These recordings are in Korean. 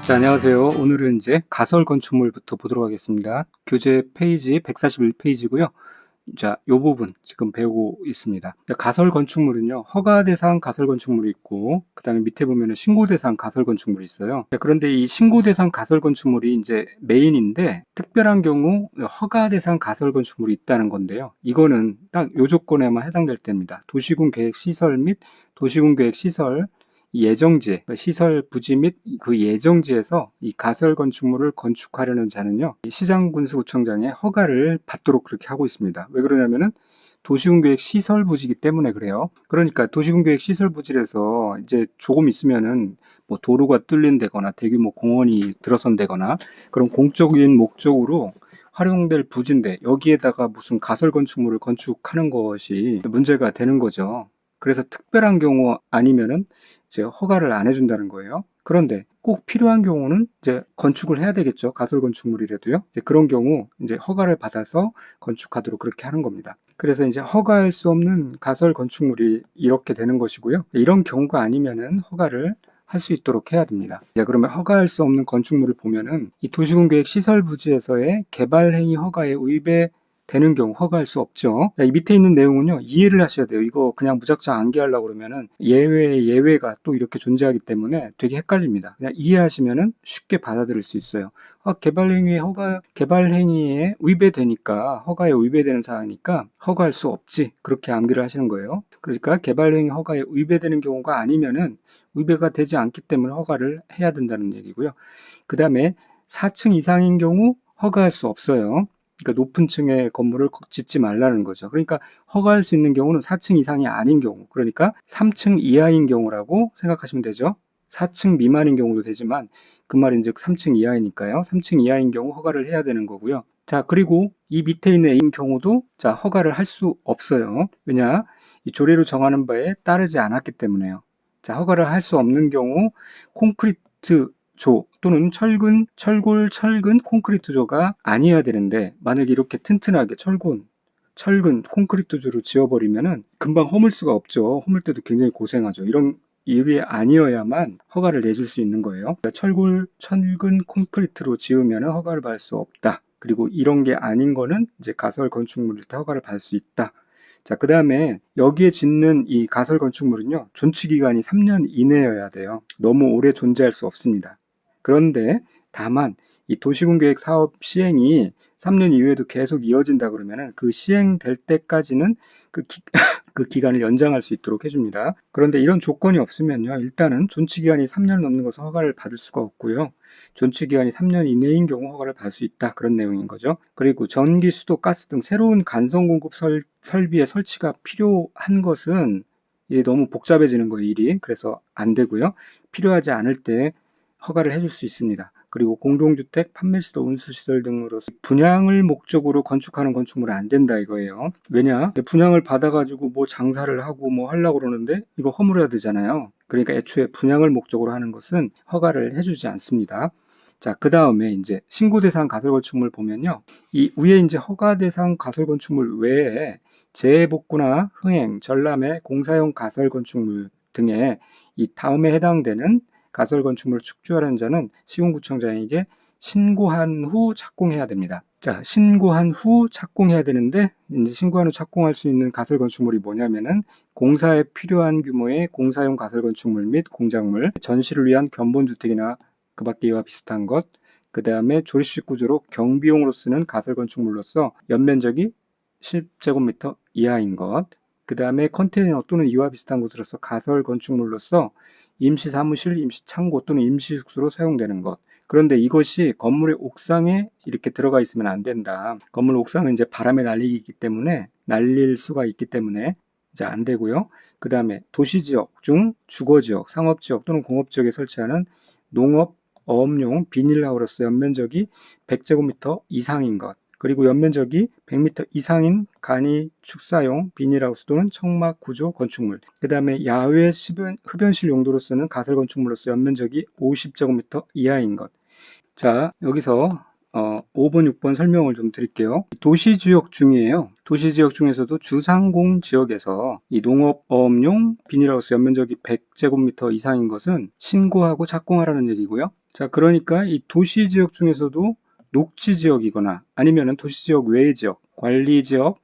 자, 안녕하세요. 오늘은 이제 가설 건축물부터 보도록 하겠습니다. 교재 페이지 141페이지고요. 자, 요 부분 지금 배우고 있습니다. 가설 건축물은요, 허가 대상 가설 건축물이 있고, 그 다음에 밑에 보면은 신고 대상 가설 건축물이 있어요. 그런데 이 신고 대상 가설 건축물이 이제 메인인데, 특별한 경우 허가 대상 가설 건축물이 있다는 건데요. 이거는 딱 요 조건에만 해당될 때입니다. 도시군 계획 시설 및 도시군 계획 시설 예정지, 시설 부지 및 그 예정지에서 이 가설 건축물을 건축하려는 자는요, 시장군수구청장의 허가를 받도록 그렇게 하고 있습니다. 왜 그러냐면은 도시군계획 시설 부지이기 때문에 그래요. 그러니까 도시군계획 시설 부지에서 이제 조금 있으면은 뭐 도로가 뚫린다거나 대규모 공원이 들어선다거나 그런 공적인 목적으로 활용될 부지인데 여기에다가 무슨 가설 건축물을 건축하는 것이 문제가 되는 거죠. 그래서 특별한 경우 아니면은 이제 허가를 안 해준다는 거예요. 그런데 꼭 필요한 경우는 이제 건축을 해야 되겠죠. 가설 건축물이라도요. 이제 그런 경우 이제 허가를 받아서 건축하도록 그렇게 하는 겁니다. 그래서 이제 허가할 수 없는 가설 건축물이 이렇게 되는 것이고요. 이런 경우가 아니면은 허가를 할 수 있도록 해야 됩니다. 그러면 허가할 수 없는 건축물을 보면은 이 도시군계획 시설 부지에서의 개발 행위 허가에 위배되는 경우 허가할 수 없죠. 이 밑에 있는 내용은요, 이해를 하셔야 돼요. 이거 그냥 무작정 암기하려고 그러면은 예외가 또 이렇게 존재하기 때문에 되게 헷갈립니다. 그냥 이해하시면은 쉽게 받아들일 수 있어요. 개발 행위에 위배되니까, 허가에 위배되는 사항이니까 허가할 수 없지. 그렇게 암기를 하시는 거예요. 그러니까 개발 행위 허가에 위배되는 경우가 아니면은 위배가 되지 않기 때문에 허가를 해야 된다는 얘기고요. 그 다음에 4층 이상인 경우 허가할 수 없어요. 그러니까 높은 층의 건물을 짓지 말라는 거죠. 그러니까 허가할 수 있는 경우는 4층 이상이 아닌 경우, 그러니까 3층 이하인 경우라고 생각하시면 되죠. 4층 미만인 경우도 되지만 그 말인즉 3층 이하이니까요. 3층 이하인 경우 허가를 해야 되는 거고요. 자, 그리고 이 밑에 있는 경우도 자, 허가를 할 수 없어요. 왜냐? 이 조례로 정하는 바에 따르지 않았기 때문에요. 자, 허가를 할 수 없는 경우 콘크리트 조 또는 철근 콘크리트조가 아니어야 되는데 만약에 이렇게 튼튼하게 철근 콘크리트조로 지어버리면은 금방 허물 수가 없죠. 허물 때도 굉장히 고생하죠. 이게 아니어야만 허가를 내줄 수 있는 거예요. 그러니까 철근 콘크리트로 지으면 허가를 받을 수 없다. 그리고 이런 게 아닌 거는 이제 가설 건축물일 때 허가를 받을 수 있다. 자, 그 다음에 여기에 짓는 이 가설 건축물은요, 존치 기간이 3년 이내여야 돼요. 너무 오래 존재할 수 없습니다. 그런데 다만 이 도시군계획 사업 시행이 3년 이후에도 계속 이어진다 그러면은 그 시행될 때까지는 그 기간을 연장할 수 있도록 해줍니다. 그런데 이런 조건이 없으면요, 일단은 존치기간이 3년 넘는 것은 허가를 받을 수가 없고요. 존치기간이 3년 이내인 경우 허가를 받을 수 있다. 그런 내용인 거죠. 그리고 전기, 수도, 가스 등 새로운 간선 공급 설비의 설치가 필요한 것은 이게 너무 복잡해지는 거예요, 일이. 그래서 안 되고요. 필요하지 않을 때 허가를 해줄 수 있습니다. 그리고 공동주택, 판매시설, 운수시설 등으로서 분양을 목적으로 건축하는 건축물은 안 된다 이거예요. 왜냐? 분양을 받아가지고 뭐 장사를 하고 뭐 하려고 그러는데 이거 허물어야 되잖아요. 그러니까 애초에 분양을 목적으로 하는 것은 허가를 해주지 않습니다. 자, 그 다음에 이제 신고 대상 가설 건축물 보면요. 이 위에 이제 허가 대상 가설 건축물 외에 재복구나 흥행, 전람회, 공사용 가설 건축물 등의 이 다음에 해당되는 가설 건축물을 축조하는 자는 시군구청장에게 신고한 후 착공해야 됩니다. 자, 신고한 후 착공해야 되는데 이제 신고한 후 착공할 수 있는 가설 건축물이 뭐냐면은 공사에 필요한 규모의 공사용 가설 건축물 및 공작물, 전시를 위한 견본주택이나 그 밖에 이와 비슷한 것, 그 다음에 조립식 구조로 경비용으로 쓰는 가설 건축물로서 연면적이 10제곱미터 이하인 것, 그 다음에 컨테이너 또는 이와 비슷한 곳으로서 가설 건축물로서 임시 사무실, 임시 창고 또는 임시 숙소로 사용되는 것. 그런데 이것이 건물의 옥상에 이렇게 들어가 있으면 안 된다. 건물 옥상은 이제 바람에 날릴 수가 있기 때문에 이제 안 되고요. 그 다음에 도시지역 중 주거지역, 상업지역 또는 공업지역에 설치하는 농업, 어업용 비닐하우스 연면적이 100제곱미터 이상인 것. 그리고 연면적이 100m 이상인 간이 축사용 비닐하우스 또는 청막 구조 건축물. 그 다음에 야외 흡연실 용도로 쓰는 가설 건축물로서 연면적이 50제곱미터 이하인 것. 자, 여기서 5번, 6번 설명을 좀 드릴게요. 도시지역 중이에요. 도시지역 중에서도 주상공 지역에서 이 농업, 어업용 비닐하우스 연면적이 100제곱미터 이상인 것은 신고하고 착공하라는 얘기고요. 자, 그러니까 이 도시 지역 중에서도 녹지 지역이거나 아니면은 도시 지역 외의 지역, 관리 지역,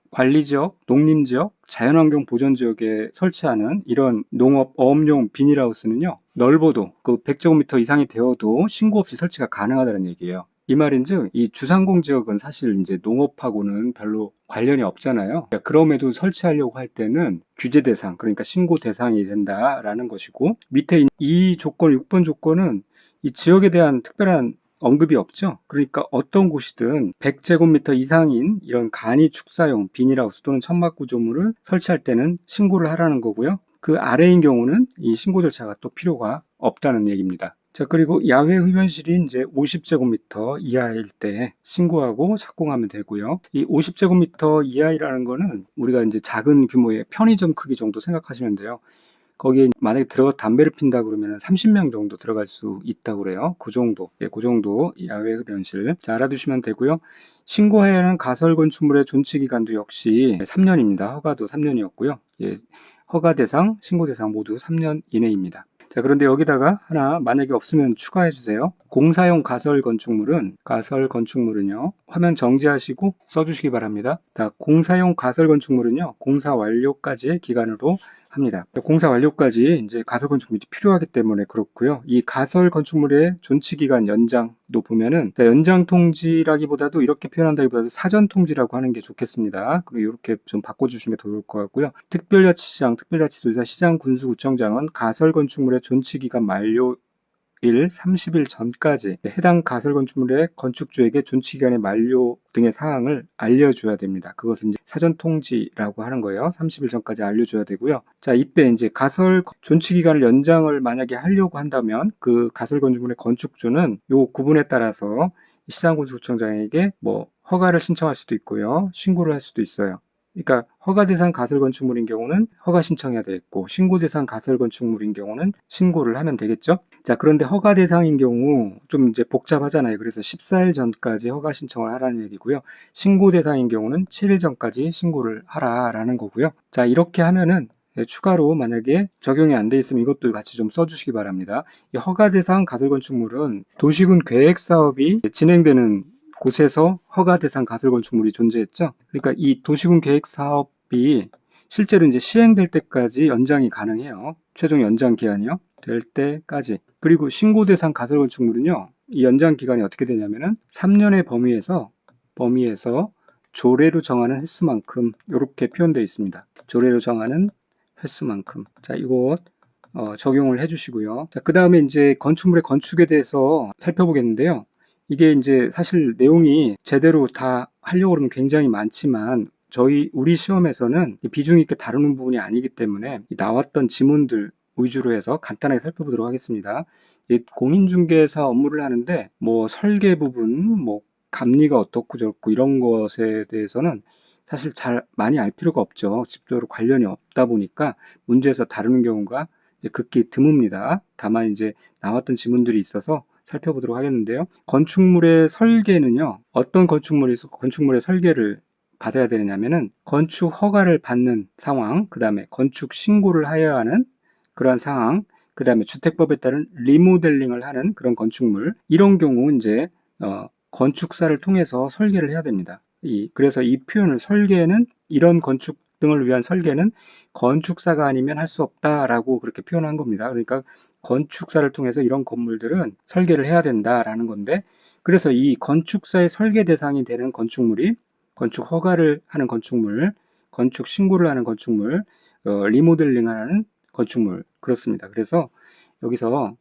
농림 지역, 자연환경 보전 지역에 설치하는 이런 농업 어업용 비닐하우스는요, 넓어도 그 100제곱미터 이상이 되어도 신고 없이 설치가 가능하다는 얘기예요. 이 말인즉 이 주상공 지역은 사실 이제 농업하고는 별로 관련이 없잖아요. 그럼에도 설치하려고 할 때는 규제 대상, 그러니까 신고 대상이 된다라는 것이고, 밑에 이 조건, 6번 조건은 이 지역에 대한 특별한 언급이 없죠. 그러니까 어떤 곳이든 100제곱미터 이상인 이런 간이 축사용 비닐하우스 또는 천막 구조물을 설치할 때는 신고를 하라는 거고요. 그 아래인 경우는 이 신고 절차가 또 필요가 없다는 얘기입니다. 자, 그리고 야외 흡연실이 이제 50제곱미터 이하일 때 신고하고 착공하면 되고요. 이 50제곱미터 이하이라는 거는 우리가 이제 작은 규모의 편의점 크기 정도 생각하시면 돼요. 거기에 만약에 담배를 핀다 그러면 30명 정도 들어갈 수 있다고 그래요. 그 정도. 예, 그 정도 야외 흡연실. 자, 알아두시면 되고요. 신고해야 하는 가설 건축물의 존치 기간도 역시 3년입니다. 허가도 3년이었고요. 예, 허가 대상, 신고 대상 모두 3년 이내입니다. 자, 그런데 여기다가 하나 만약에 없으면 추가해 주세요. 공사용 가설 건축물은요. 화면 정지하시고 써주시기 바랍니다. 자, 공사용 가설 건축물은요. 공사 완료까지의 기간으로 합니다. 공사 완료까지 이제 가설 건축물이 필요하기 때문에 그렇고요. 이 가설 건축물의 존치 기간 연장도 보면은 연장 통지라기보다도 이렇게 표현한다기보다도 사전 통지라고 하는 게 좋겠습니다. 그리고 이렇게 좀 바꿔주시는 게 더 좋을 것 같고요. 특별자치시장, 특별자치도지사, 시장, 군수구청장은 가설 건축물의 존치 기간 만료 일 30일 전까지 해당 가설 건축물의 건축주에게 존치기간의 만료 등의 사항을 알려줘야 됩니다. 그것은 이제 사전 통지라고 하는 거예요. 30일 전까지 알려줘야 되고요. 자, 이때 이제 가설 존치기간을 연장을 만약에 하려고 한다면 그 가설 건축물의 건축주는 요 구분에 따라서 시장군수구청장에게 뭐 허가를 신청할 수도 있고요. 신고를 할 수도 있어요. 그러니까 허가 대상 가설 건축물인 경우는 허가 신청해야 되겠고, 신고 대상 가설 건축물인 경우는 신고를 하면 되겠죠. 자, 그런데 허가 대상인 경우 좀 이제 복잡하잖아요. 그래서 14일 전까지 허가 신청을 하라는 얘기고요. 신고 대상인 경우는 7일 전까지 신고를 하라라는 거고요. 자, 이렇게 하면은 추가로 만약에 적용이 안 돼 있으면 이것도 같이 좀 써주시기 바랍니다. 이 허가 대상 가설 건축물은 도시군 계획 사업이 진행되는 곳에서 허가 대상 가설 건축물이 존재했죠. 그러니까 이 도시군 계획 사업이 실제로 이제 시행될 때까지 연장이 가능해요. 최종 연장 기한이요. 될 때까지. 그리고 신고 대상 가설 건축물은요. 이 연장 기간이 어떻게 되냐면은 3년의 범위에서 조례로 정하는 횟수만큼 이렇게 표현되어 있습니다. 조례로 정하는 횟수만큼. 자, 이거 적용을 해주시고요. 자, 그 다음에 이제 건축물의 건축에 대해서 살펴보겠는데요. 이게 이제 사실 내용이 제대로 다 하려고 그러면 굉장히 많지만 우리 시험에서는 비중 있게 다루는 부분이 아니기 때문에 나왔던 지문들 위주로 해서 간단하게 살펴보도록 하겠습니다. 공인중개사 업무를 하는데 뭐 설계 부분, 뭐 감리가 어떻고 저렇고 이런 것에 대해서는 사실 잘 많이 알 필요가 없죠. 직접적으로 관련이 없다 보니까 문제에서 다루는 경우가 이제 극히 드뭅니다. 다만 이제 나왔던 지문들이 있어서 살펴보도록 하겠는데요. 건축물의 설계는요. 어떤 건축물의 설계를 받아야 되느냐면은 건축 허가를 받는 상황, 그 다음에 건축 신고를 하여야 하는 그러한 상황, 그 다음에 주택법에 따른 리모델링을 하는 그런 건축물, 이런 경우 이제 건축사를 통해서 설계를 해야 됩니다. 그래서 이 표현을 설계는 이런 건축 등을 위한 설계는 건축사가 아니면 할 수 없다라고 그렇게 표현한 겁니다. 그러니까 건축사를 통해서 이런 건물들은 설계를 해야 된다라는 건데, 그래서 이 건축사의 설계 대상이 되는 건축물이 건축 허가를 하는 건축물, 건축 신고를 하는 건축물, 리모델링하는 건축물, 그렇습니다. 그래서 여기서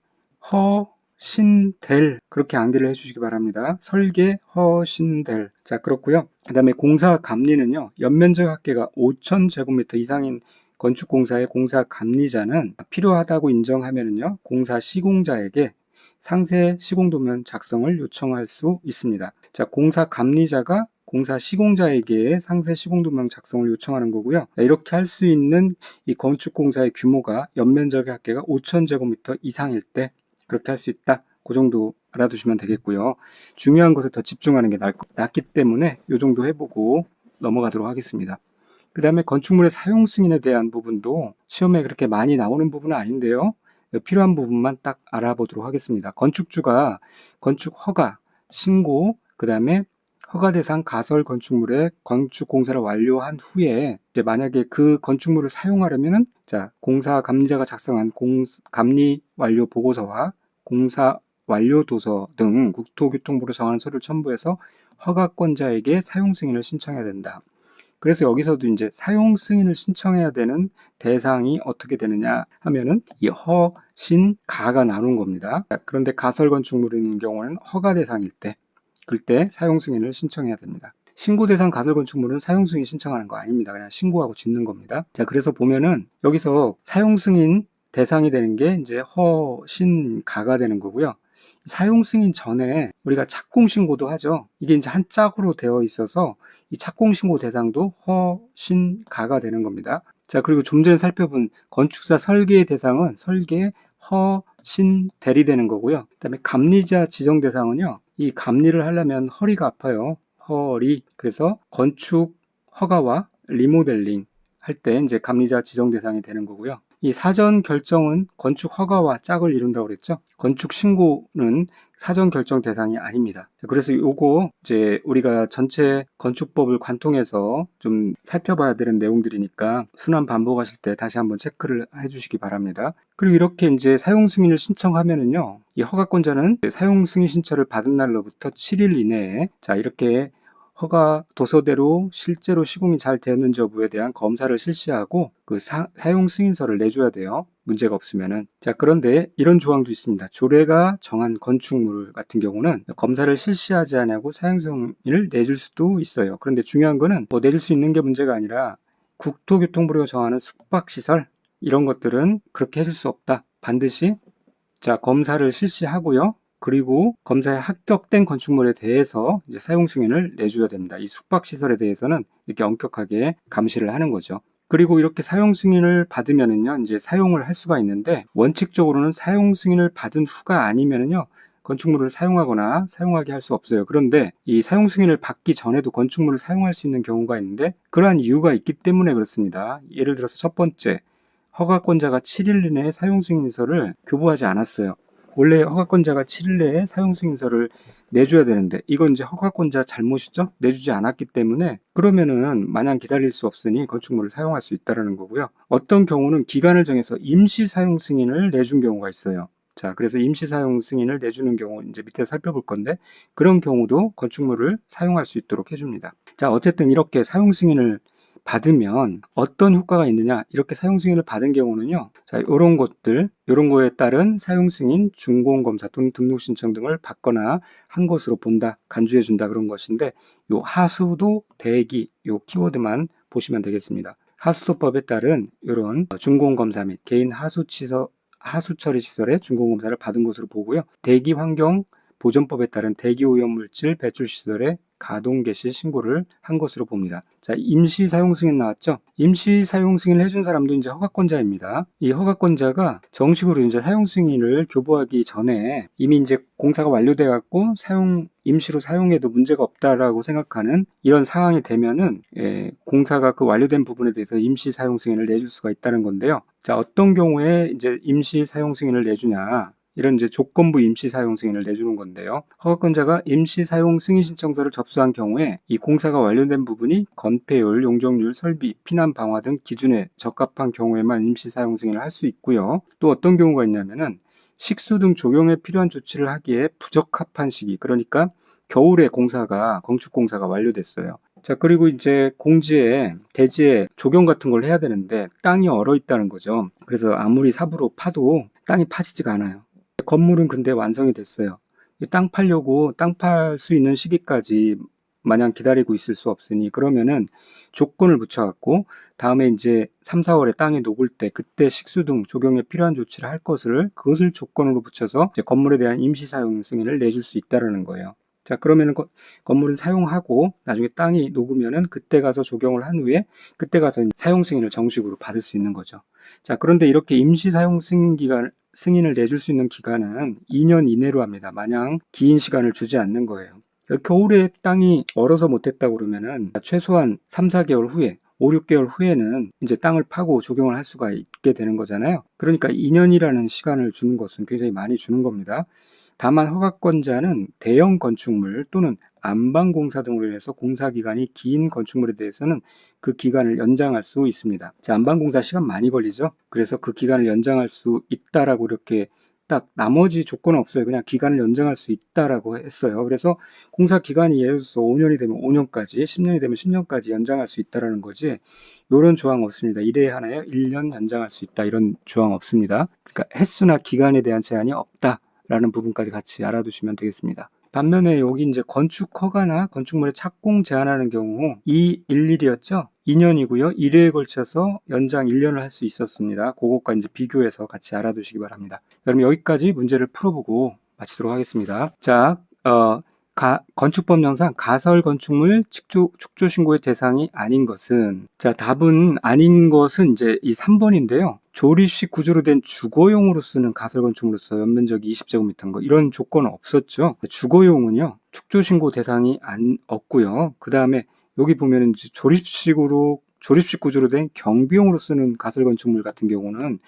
허신될 그렇게 암기를 해주시기 바랍니다. 설계 허신될. 자, 그렇고요. 그 다음에 공사 감리는요. 연면적 합계가 5,000제곱미터 이상인 건축공사의 공사 감리자는 필요하다고 인정하면은요. 공사 시공자에게 상세 시공도면 작성을 요청할 수 있습니다. 자, 공사 감리자가 공사 시공자에게 상세 시공도면 작성을 요청하는 거고요. 이렇게 할 수 있는 이 건축공사의 규모가 연면적의 합계가 5,000제곱미터 이상일 때 그렇게 할 수 있다. 그 정도 알아두시면 되겠고요. 중요한 것에 더 집중하는 게 낫기 때문에 이 정도 해보고 넘어가도록 하겠습니다. 그 다음에 건축물의 사용 승인에 대한 부분도 시험에 그렇게 많이 나오는 부분은 아닌데요. 필요한 부분만 딱 알아보도록 하겠습니다. 건축주가 건축 허가, 신고, 그 다음에 허가 대상 가설 건축물의 건축 공사를 완료한 후에 이제 만약에 그 건축물을 사용하려면은 자, 공사 감리자가 작성한 감리 완료 보고서와 공사 완료 도서 등 국토교통부로 정하는 서류를 첨부해서 허가권자에게 사용 승인을 신청해야 된다. 그래서 여기서도 이제 사용 승인을 신청해야 되는 대상이 어떻게 되느냐 하면은 이 허, 신, 가가 나눈 겁니다. 그런데 가설 건축물인 경우는 허가 대상일 때 그때 사용 승인을 신청해야 됩니다. 신고 대상 가설 건축물은 사용 승인 신청하는 거 아닙니다. 그냥 신고하고 짓는 겁니다. 자, 그래서 보면은 여기서 사용 승인 대상이 되는 게 이제 허, 신, 가가 되는 거고요. 사용 승인 전에 우리가 착공 신고도 하죠. 이게 이제 한 짝으로 되어 있어서 이 착공 신고 대상도 허, 신, 가가 되는 겁니다. 자, 그리고 좀 전에 살펴본 건축사 설계 대상은 설계, 허, 신, 대리 되는 거고요. 그다음에 감리자 지정 대상은요. 이 감리를 하려면 허리가 아파요. 허리. 그래서 건축 허가와 리모델링 할 때 이제 감리자 지정 대상이 되는 거고요. 이 사전 결정은 건축 허가와 짝을 이룬다고 그랬죠. 건축 신고는 사전 결정 대상이 아닙니다. 그래서 요거 이제 우리가 전체 건축법을 관통해서 좀 살펴봐야 되는 내용들이니까 순환 반복하실 때 다시 한번 체크를 해주시기 바랍니다. 그리고 이렇게 이제 사용 승인을 신청하면은요, 이 허가권자는 사용 승인 신청을 받은 날로부터 7일 이내에 자 이렇게 허가 도서대로 실제로 시공이 잘 되었는지 여부에 대한 검사를 실시하고 그 사용 승인서를 내줘야 돼요. 문제가 없으면은. 자, 그런데 이런 조항도 있습니다. 조례가 정한 건축물 같은 경우는 검사를 실시하지 않고 사용 승인을 내줄 수도 있어요. 그런데 중요한 거는 뭐 내줄 수 있는 게 문제가 아니라 국토교통부가 정하는 숙박시설 이런 것들은 그렇게 해줄 수 없다. 반드시 자 검사를 실시하고요. 그리고 검사에 합격된 건축물에 대해서 이제 사용 승인을 내줘야 됩니다. 이 숙박시설에 대해서는 이렇게 엄격하게 감시를 하는 거죠. 그리고 이렇게 사용 승인을 받으면은요, 이제 사용을 할 수가 있는데, 원칙적으로는 사용 승인을 받은 후가 아니면은요, 건축물을 사용하거나 사용하게 할 수 없어요. 그런데 이 사용 승인을 받기 전에도 건축물을 사용할 수 있는 경우가 있는데, 그러한 이유가 있기 때문에 그렇습니다. 예를 들어서 첫 번째, 허가권자가 7일 이내에 사용 승인서를 교부하지 않았어요. 원래 허가권자가 7일 내에 사용 승인서를 내줘야 되는데 이건 이제 허가권자 잘못이죠. 내주지 않았기 때문에 그러면은 마냥 기다릴 수 없으니 건축물을 사용할 수 있다는 거고요. 어떤 경우는 기간을 정해서 임시 사용 승인을 내준 경우가 있어요. 자, 그래서 임시 사용 승인을 내주는 경우 이제 밑에 살펴볼 건데 그런 경우도 건축물을 사용할 수 있도록 해줍니다. 자, 어쨌든 이렇게 사용 승인을 받으면 어떤 효과가 있느냐 이렇게 사용 승인을 받은 경우는요 자 이런 것들 이런 거에 따른 사용 승인 준공검사 또는 등록 신청 등을 받거나 한 것으로 본다 간주해 준다 그런 것인데 요 하수도 대기 요 키워드만 보시면 되겠습니다. 하수도법에 따른 이런 준공검사 및 개인 하수처리 시설의 준공검사를 받은 것으로 보고요. 대기환경 보존법에 따른 대기오염물질 배출시설의 가동 개시 신고를 한 것으로 봅니다. 자, 임시 사용 승인 나왔죠? 임시 사용 승인을 해준 사람도 이제 허가권자입니다. 이 허가권자가 정식으로 이제 사용 승인을 교부하기 전에 이미 이제 공사가 완료돼 갖고 임시로 사용해도 문제가 없다라고 생각하는 이런 상황이 되면은 공사가 그 완료된 부분에 대해서 임시 사용 승인을 내줄 수가 있다는 건데요. 자, 어떤 경우에 이제 임시 사용 승인을 내주냐? 이런 이제 조건부 임시 사용 승인을 내주는 건데요. 허가권자가 임시 사용 승인 신청서를 접수한 경우에 이 공사가 완료된 부분이 건폐율, 용적률, 설비, 피난 방화 등 기준에 적합한 경우에만 임시 사용 승인을 할 수 있고요. 또 어떤 경우가 있냐면은 식수 등 조경에 필요한 조치를 하기에 부적합한 시기, 그러니까 겨울에 건축 공사가 완료됐어요. 자, 그리고 이제 공지에, 대지에 조경 같은 걸 해야 되는데 땅이 얼어 있다는 거죠. 그래서 아무리 삽으로 파도 땅이 파지지가 않아요. 건물은 근데 완성이 됐어요. 땅 팔려고 땅 팔 수 있는 시기까지 마냥 기다리고 있을 수 없으니 그러면은 조건을 붙여갖고 다음에 이제 3, 4월에 땅이 녹을 때 그때 식수 등 조경에 필요한 조치를 할 그것을 조건으로 붙여서 이제 건물에 대한 임시 사용 승인을 내줄 수 있다라는 거예요. 자, 그러면은 건물은 사용하고 나중에 땅이 녹으면은 그때 가서 조경을 한 후에 그때 가서 사용 승인을 정식으로 받을 수 있는 거죠. 자, 그런데 이렇게 임시 사용 승인을 내줄 수 있는 기간은 2년 이내로 합니다. 마냥 긴 시간을 주지 않는 거예요. 겨울에 땅이 얼어서 못했다고 그러면은 최소한 3, 4개월 후에 5, 6개월 후에는 이제 땅을 파고 조경을 할 수가 있게 되는 거잖아요. 그러니까 2년이라는 시간을 주는 것은 굉장히 많이 주는 겁니다. 다만 허가권자는 대형 건축물 또는 안방공사 등으로 인해서 공사기간이 긴 건축물에 대해서는 그 기간을 연장할 수 있습니다. 자, 안방공사 시간 많이 걸리죠. 그래서 그 기간을 연장할 수 있다라고 이렇게 딱 나머지 조건은 없어요. 그냥 기간을 연장할 수 있다라고 했어요. 그래서 공사 기간이 예를 들어서 5년이 되면 5년까지, 10년이 되면 10년까지 연장할 수 있다라는 거지. 이런 조항 없습니다. 1회 하나에 1년 연장할 수 있다. 이런 조항 없습니다. 그러니까 횟수나 기간에 대한 제한이 없다라는 부분까지 같이 알아두시면 되겠습니다. 반면에 여기 이제 건축 허가나 건축물의 착공 제한하는 경우 211이었죠. 2년이고요. 1회에 걸쳐서 연장 1년을 할 수 있었습니다. 그것과 이제 비교해서 같이 알아두시기 바랍니다. 그럼 여기까지 문제를 풀어보고 마치도록 하겠습니다. 자, 건축법령상 가설 건축물 축조 신고의 대상이 아닌 것은, 자, 답은 아닌 것은 이제 이 3번인데요. 조립식 구조로 된 주거용으로 쓰는 가설 건축물로서 연면적이 20제곱미터인 거, 이런 조건은 없었죠. 주거용은요, 축조 신고 대상이 없고요. 그 다음에 여기 보면은 이제 조립식 구조로 된 경비용으로 쓰는 가설 건축물 같은 경우는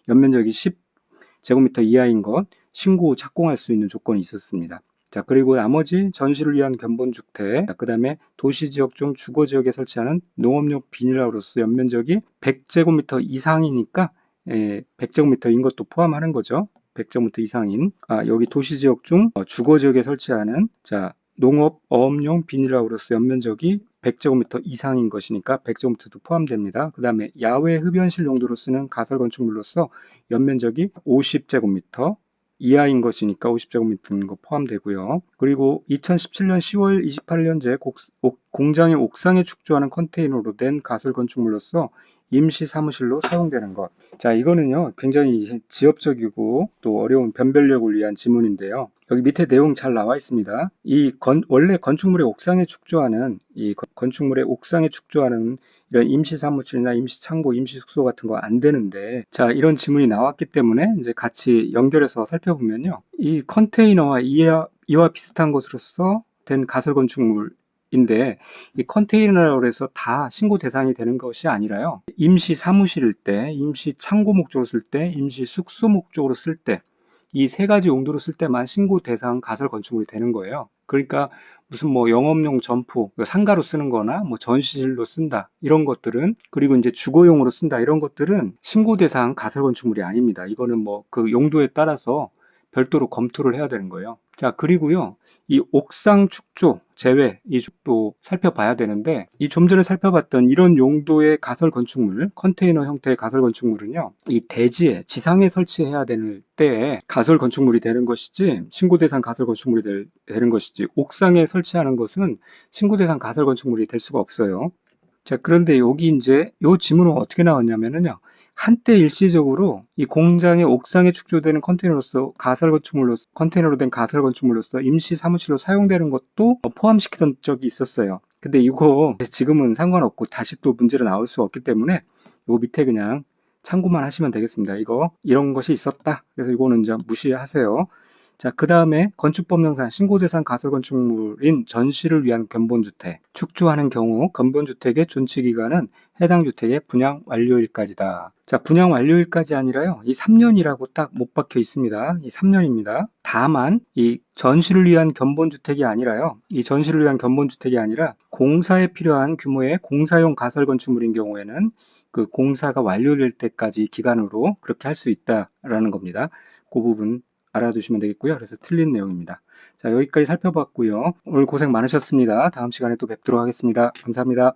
연면적이 10제곱미터 이하인 것, 신고 착공할 수 있는 조건이 있었습니다. 자, 그리고 나머지 전시를 위한 견본주택, 그 다음에 도시지역 중 주거지역에 설치하는 농업용 비닐하우스 연면적이 100제곱미터 이상이니까 100제곱미터인 것도 포함하는 거죠. 100제곱미터 이상인, 여기 도시지역 중 주거지역에 설치하는, 자, 어업용 비닐하우스 연면적이 100제곱미터 이상인 것이니까 100제곱미터도 포함됩니다. 그 다음에 야외 흡연실 용도로 쓰는 가설 건축물로서 연면적이 50제곱미터 이하인 것이니까 50제곱미터인 거 포함되고요. 그리고 2017년 10월 28일현재 공장의 옥상에 축조하는 컨테이너로 된 가설 건축물로서 임시 사무실로 사용되는 것. 자, 이거는요, 굉장히 지엽적이고 또 어려운 변별력을 위한 지문인데요. 여기 밑에 내용 잘 나와 있습니다. 원래 건축물의 옥상에 축조하는 이런 임시 사무실이나 임시 창고, 임시 숙소 같은 거 안 되는데, 자, 이런 지문이 나왔기 때문에 이제 같이 연결해서 살펴보면요. 이 컨테이너와 이와 비슷한 것으로서 된 가설 건축물인데, 이 컨테이너라고 해서 다 신고 대상이 되는 것이 아니라요. 임시 사무실일 때, 임시 창고 목적으로 쓸 때, 임시 숙소 목적으로 쓸 때, 이 세 가지 용도로 쓸 때만 신고 대상 가설 건축물이 되는 거예요. 그러니까 무슨 뭐 영업용 점포, 상가로 쓰는 거나 뭐 전시실로 쓴다, 이런 것들은, 그리고 이제 주거용으로 쓴다, 이런 것들은 신고 대상 가설 건축물이 아닙니다. 이거는 뭐 그 용도에 따라서 별도로 검토를 해야 되는 거예요. 자, 그리고요, 이 옥상 축조 제외, 이 쪽도 살펴봐야 되는데, 이 좀 전에 살펴봤던 이런 용도의 가설 건축물, 컨테이너 형태의 가설 건축물은요, 이 대지에, 지상에 설치해야 되는 때에 가설 건축물이 되는 것이지, 신고 대상 가설 건축물이 되는 것이지, 옥상에 설치하는 것은 신고 대상 가설 건축물이 될 수가 없어요. 자, 그런데 여기 이제 요 지문은 어떻게 나왔냐면은요, 한때 일시적으로 이 공장의 옥상에 축조되는 컨테이너로 된 가설 건축물로서 임시 사무실로 사용되는 것도 포함시키던 적이 있었어요. 근데 이거 지금은 상관없고 다시 또 문제로 나올 수 없기 때문에 요 밑에 그냥 참고만 하시면 되겠습니다. 이런 것이 있었다. 그래서 이거는 이제 무시하세요. 자, 그 다음에 건축법령상 신고대상 가설 건축물인 전시를 위한 견본주택, 축조하는 경우 견본주택의 존치기간은 해당 주택의 분양 완료일까지다. 자, 분양 완료일까지 아니라요, 이 3년이라고 딱 못 박혀 있습니다. 이 3년입니다. 다만 이 전시를 위한 견본주택이 아니라요, 이 전시를 위한 견본주택이 아니라 공사에 필요한 규모의 공사용 가설 건축물인 경우에는 그 공사가 완료될 때까지 기간으로 그렇게 할 수 있다라는 겁니다. 그 부분 알아두시면 되겠고요. 그래서 틀린 내용입니다. 자, 여기까지 살펴봤고요. 오늘 고생 많으셨습니다. 다음 시간에 또 뵙도록 하겠습니다. 감사합니다.